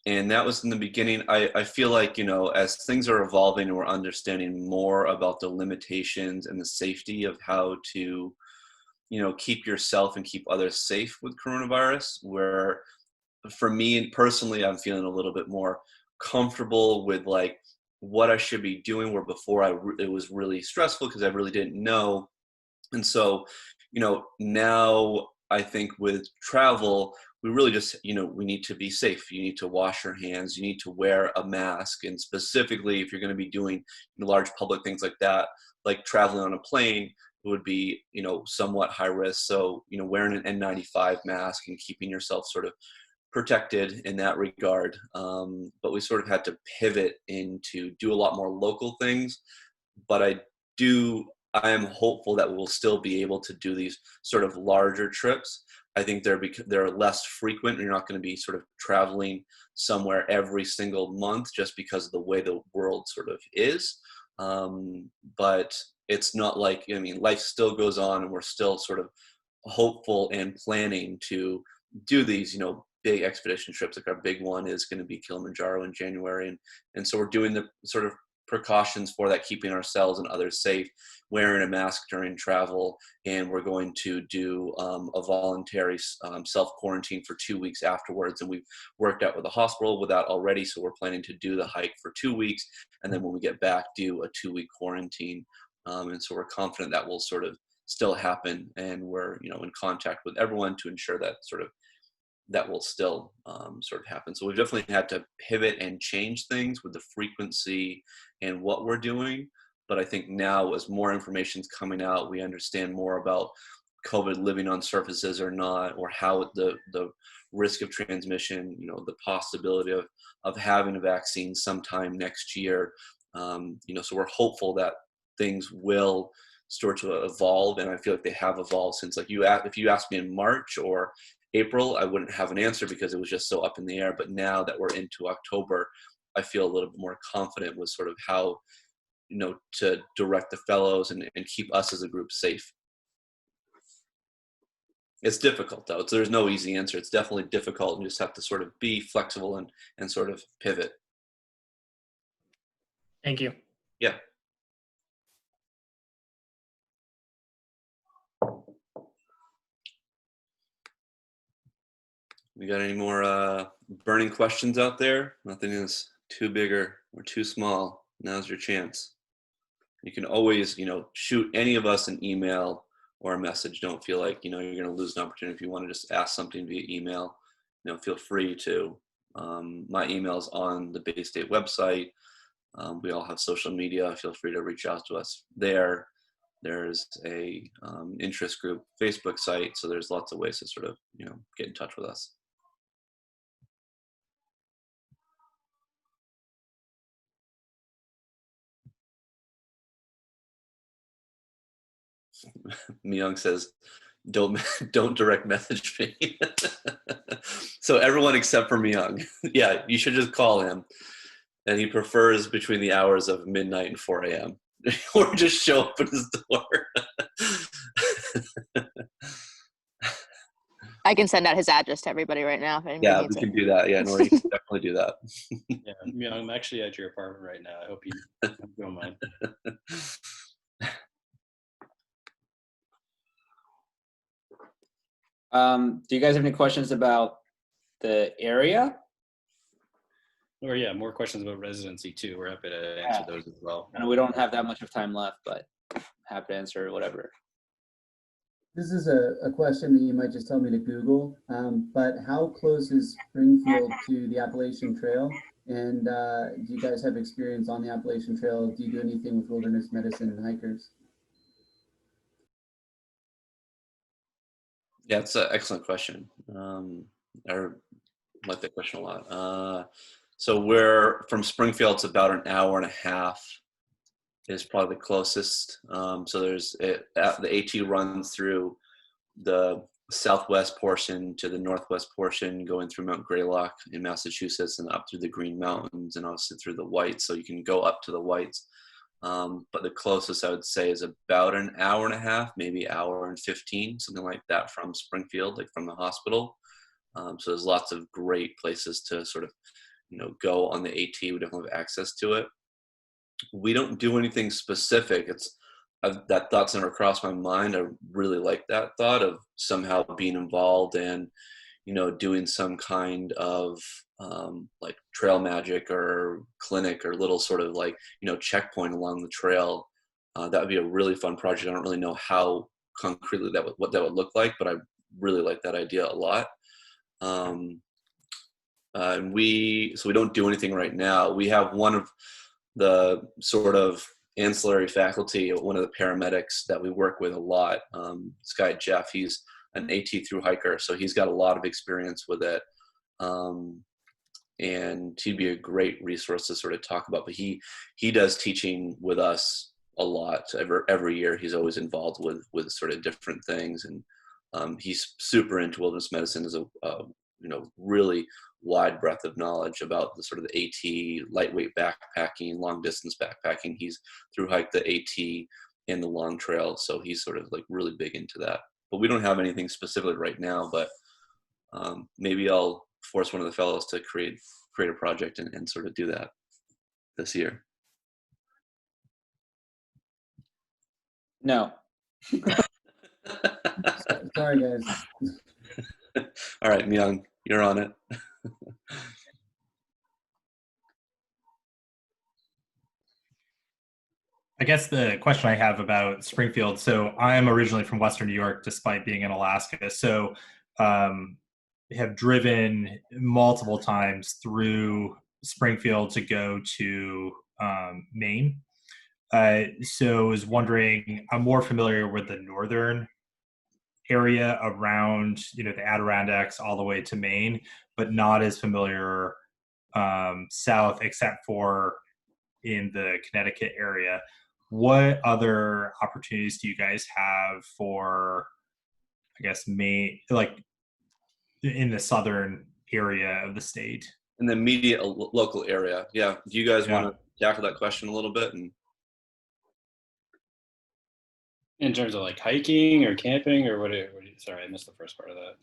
And that was in the beginning. I feel like, as things are evolving and we're understanding more about the limitations and the safety of how to, keep yourself and keep others safe with coronavirus, where for me personally, I'm feeling a little bit more comfortable with like what I should be doing, where before it was really stressful because I really didn't know. And so, now I think with travel, we really just, we need to be safe. You need to wash your hands. You need to wear a mask. And specifically, if you're going to be doing large public things like that, like traveling on a plane, it would be, somewhat high risk. So, wearing an N95 mask and keeping yourself sort of protected in that regard. But we sort of had to pivot into do a lot more local things. But I do I am hopeful that we'll still be able to do these sort of larger trips. I think they're less frequent. You're not going to be sort of traveling somewhere every single month just because of the way the world sort of is. But it's not like, I mean, life still goes on, and we're still sort of hopeful and planning to do these, you know, big expedition trips. Like our big one is going to be Kilimanjaro in January. And so we're doing the sort of precautions for that, keeping ourselves and others safe, wearing a mask during travel, and we're going to do a voluntary self-quarantine for 2 weeks afterwards. And we've worked out with the hospital with that already, so we're planning to do the hike for 2 weeks, and then when we get back, do a 2-week quarantine. And so we're confident that will sort of still happen, and we're, you know, in contact with everyone to ensure that sort of that will still sort of happen. So we've definitely had to pivot and change things with the frequency and what we're doing. But I think now, as more information is coming out, we understand more about COVID living on surfaces or not, or how the risk of transmission, you know, the possibility of having a vaccine sometime next year. You know, so we're hopeful that things will start to evolve, and I feel like they have evolved since, like, if you asked me in March or April, I wouldn't have an answer because it was just so up in the air. But now that we're into October, I feel a little bit more confident with sort of how, you know, to direct the fellows and keep us as a group safe. It's difficult though. There's no easy answer. It's definitely difficult, and you just have to sort of be flexible and sort of pivot. Thank you. Yeah. We got any more burning questions out there? Nothing is too big or too small. Now's your chance. You can always, you know, shoot any of us an email or a message. Don't feel like, you know, you're going to lose an opportunity. If you want to just ask something via email, you know, feel free to. My email's on the Baystate website. We all have social media. Feel free to reach out to us there. There's a interest group Facebook site. So there's lots of ways to sort of, you know, get in touch with us. Myung says, don't direct message me. So everyone except for Myung. Yeah, you should just call him. And he prefers between the hours of midnight and 4 a.m. or just show up at his door. I can send out his address to everybody right now if anybody Yeah, needs we it. can do that. Yeah, Nori, you can definitely do that. Yeah, I mean, I'm actually at your apartment right now. I hope you don't mind. Do you guys have any questions about the area? Or yeah, more questions about residency too. We're happy to answer those as well. I know we don't have that much of time left, but happy to answer whatever. This is a question that you might just tell me to Google, but how close is Springfield to the Appalachian Trail? And do you guys have experience on the Appalachian Trail? Do you do anything with wilderness medicine and hikers? Yeah, it's an excellent question. I like that question a lot. So we're from Springfield. It's about an hour and a half is probably the closest. So there's the AT runs through the southwest portion to the northwest portion, going through Mount Greylock in Massachusetts and up through the Green Mountains and also through the Whites. So you can go up to the Whites. But the closest I would say is about an hour and a half, maybe hour and 15, something like that from Springfield, like from the hospital. So there's lots of great places to sort of, you know, go on the AT. We definitely have access to it. We don't do anything specific. That thought's never crossed my mind. I really like that thought of somehow being involved and, you know, doing some kind of like trail magic or clinic or little sort of like, you know, checkpoint along the trail. That would be a really fun project. I don't really know how concretely what that would look like, but I really like that idea a lot. So we don't do anything right now. We have one of the sort of ancillary faculty, one of the paramedics that we work with a lot, this guy Jeff. He's an AT through hiker, so he's got a lot of experience with it, and he'd be a great resource to sort of talk about. But he does teaching with us a lot. Every year he's always involved with sort of different things, and he's super into wilderness medicine. Is a really wide breadth of knowledge about the sort of the AT, lightweight backpacking, long distance backpacking. He's through hiked the AT and the long trail, so he's sort of like really big into that. But we don't have anything specific right now, but maybe I'll force one of the fellows to create a project and sort of do that this year. No. Sorry, guys. All right, Myung, you're on it. I guess the question I have about Springfield, so I'm originally from Western New York, despite being in Alaska. So have driven multiple times through Springfield to go to Maine. So I was wondering, I'm more familiar with the northern area around, the Adirondacks all the way to Maine, but not as familiar south, except for in the Connecticut area. What other opportunities do you guys have for, I guess, Maine, like in the southern area of the state? In the immediate local area, yeah. Do you guys want to tackle that question a little bit? And in terms of like hiking or camping, or what? Sorry, I missed the first part of that.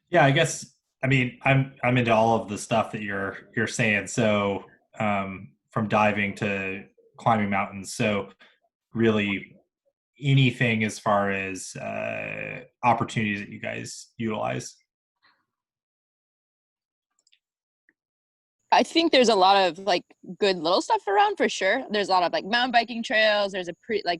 Yeah, I guess. I mean, I'm into all of the stuff that you're saying. So from diving to climbing mountains. So really anything as far as opportunities that you guys utilize. I think there's a lot of like good little stuff around for sure. There's a lot of like mountain biking trails. There's a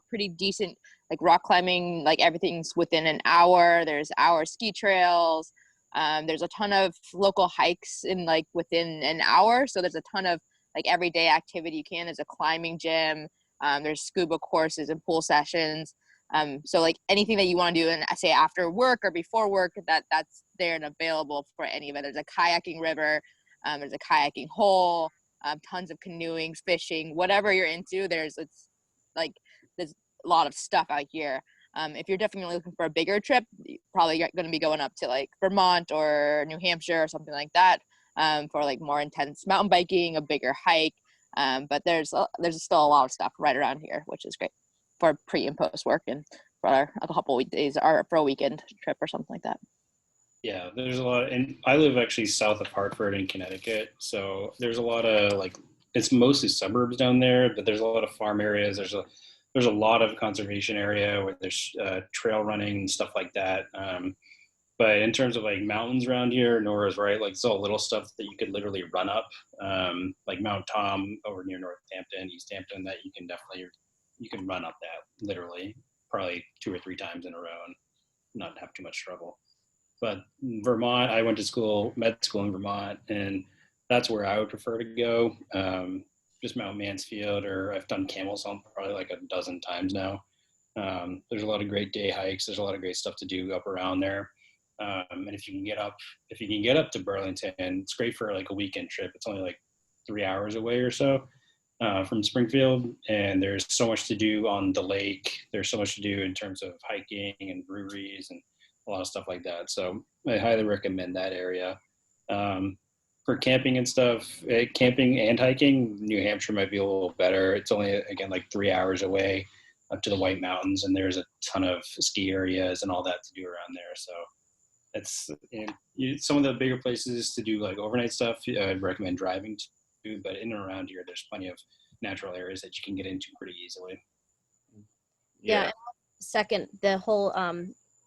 pretty decent like rock climbing, like everything's within an hour. There's hour ski trails. There's a ton of local hikes in like within an hour. So there's a ton of like everyday activity you can. There's a climbing gym. There's scuba courses and pool sessions. So like anything that you want to do, and I say after work or before work, that's there and available for any of it. There's a kayaking river. There's a kayaking hole. Tons of canoeing, fishing, whatever you're into. There's a lot of stuff out here. If you're definitely looking for a bigger trip, you're probably going to be going up to like Vermont or New Hampshire or something like that for like more intense mountain biking, a bigger hike. But there's still a lot of stuff right around here, which is great for pre and post work and for a couple weekdays or for a weekend trip or something like that. Yeah, there's a lot, and I live actually south of Hartford in Connecticut, so there's a lot of like, it's mostly suburbs down there, but there's a lot of farm areas. There's a lot of conservation area where there's trail running and stuff like that. But in terms of like mountains around here, Nora's right, like it's all little stuff that you could literally run up, like Mount Tom over near Northampton, East Hampton, that you can run up that literally probably 2 or 3 times in a row and not have too much trouble. But Vermont, I went to med school in Vermont, and that's where I would prefer to go. Just Mount Mansfield, or I've done Camel Summit probably like a dozen times now. There's a lot of great day hikes. There's a lot of great stuff to do up around there. And if you can get up to Burlington, it's great for like a weekend trip. It's only like 3 hours away or so from Springfield, and there's so much to do on the lake. There's so much to do in terms of hiking and breweries and a lot of stuff like that. So I highly recommend that area. For camping and stuff, camping and hiking, New Hampshire might be a little better. It's only, again, like 3 hours away up to the White Mountains, and there's a ton of ski areas and all that to do around there. So it's some of the bigger places to do like overnight stuff, I'd recommend driving to, but in and around here, there's plenty of natural areas that you can get into pretty easily. Yeah. Second, the whole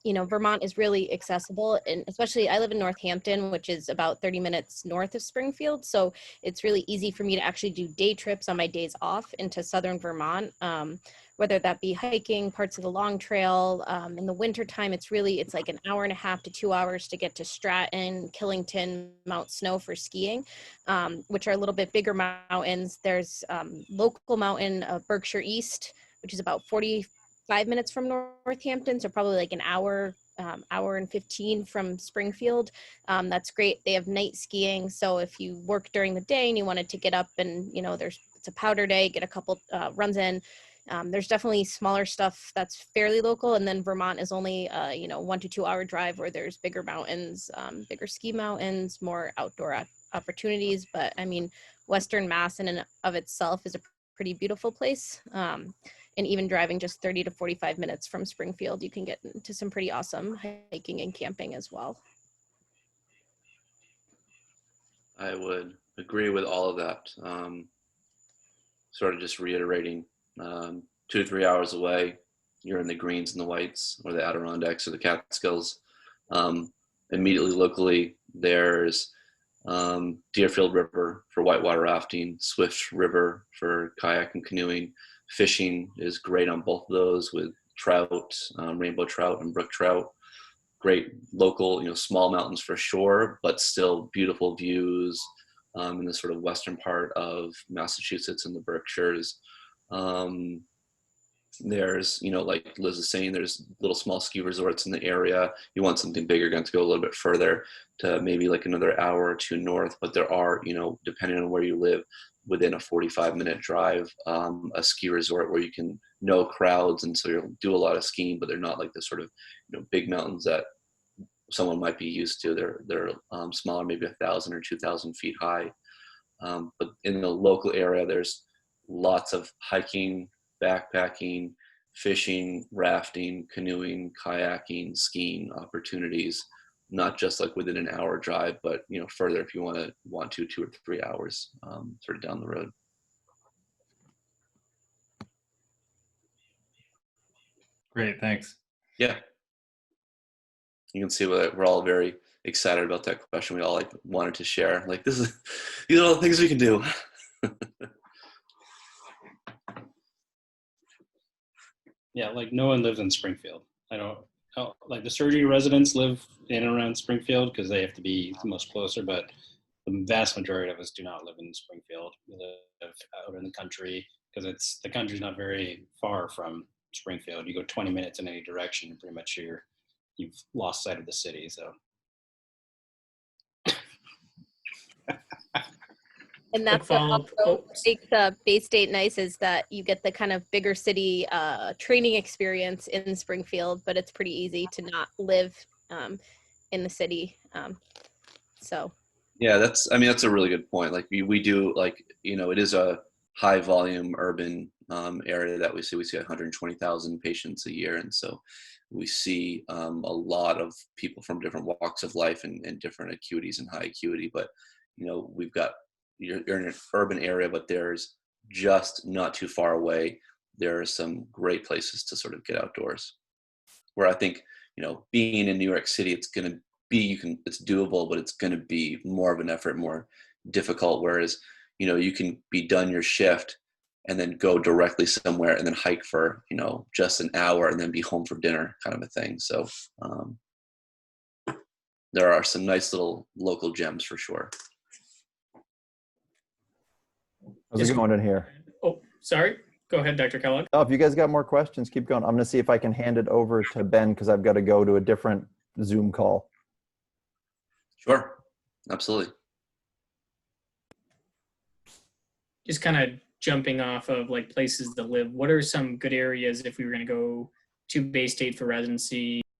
Vermont is really accessible, and especially I live in Northampton, which is about 30 minutes north of Springfield. So it's really easy for me to actually do day trips on my days off into southern Vermont, whether that be hiking parts of the Long Trail. In the wintertime, it's like an hour and a half to 2 hours to get to Stratton, Killington, Mount Snow for skiing, which are a little bit bigger mountains. There's local mountain, Berkshire East, which is about 45 minutes from Northampton, so probably like an hour and 15 from Springfield. That's great. They have night skiing, so if you work during the day and you wanted to get up and it's a powder day, get a couple runs in, There's definitely smaller stuff that's fairly local, and then Vermont is only 1 to 2 hour drive where there's bigger mountains, bigger ski mountains, more outdoor opportunities. But I mean, Western Mass in and of itself is a pretty beautiful place. And even driving just 30 to 45 minutes from Springfield, you can get into some pretty awesome hiking and camping as well. I would agree with all of that. Sort of just reiterating, 2 to 3 hours away, you're in the greens and the whites, or the Adirondacks or the Catskills. Immediately locally, there's Deerfield River for whitewater rafting, Swift River for kayak and canoeing. Fishing is great on both of those with trout, rainbow trout and brook trout. Great local, small mountains for sure, but still beautiful views in the sort of western part of Massachusetts and the Berkshires. There's, like Liz is saying, there's little small ski resorts in the area. You want something bigger, going to go a little bit further to maybe like another hour or two north, but there are, depending on where you live, within a 45-minute drive, a ski resort where you can know crowds, and so you'll do a lot of skiing, but they're not like the sort of big mountains that someone might be used to. They're smaller, maybe 1,000 or 2,000 feet high. But in the local area, there's lots of hiking, backpacking, fishing, rafting, canoeing, kayaking, skiing opportunities. Not just like within an hour drive, but further if you want to 2 or 3 hours sort of down the road. Great, thanks. Yeah, you can see we're all very excited about that question. We all wanted to share. Like these are all the things we can do. Yeah, like no one lives in Springfield. Like the surgery residents live in and around Springfield because they have to be the most closer, but the vast majority of us do not live in Springfield. We live out in the country because the country's not very far from Springfield. You go 20 minutes in any direction, and pretty much you've lost sight of the city. So. And that's what also makes Baystate nice, is that you get the kind of bigger city training experience in Springfield, but it's pretty easy to not live in the city. So. Yeah, that's a really good point. Like we do, it is a high volume urban area that we see. We see 120,000 patients a year, and so we see a lot of people from different walks of life and different acuities and high acuity. But we've got, you're in an urban area, but there's just not too far away, there are some great places to sort of get outdoors. Where I think, being in New York City, it's going to be, it's doable, but it's going to be more of an effort, more difficult. Whereas, you can be done your shift and then go directly somewhere and then hike for, just an hour and then be home for dinner, kind of a thing. So there are some nice little local gems for sure. How's it going in here? Oh, sorry. Go ahead, Dr. Kellogg. Oh, if you guys got more questions, keep going. I'm going to see if I can hand it over to Ben because I've got to go to a different Zoom call. Sure. Absolutely. Just kind of jumping off of like places to live. What are some good areas if we were going to go to Baystate for residency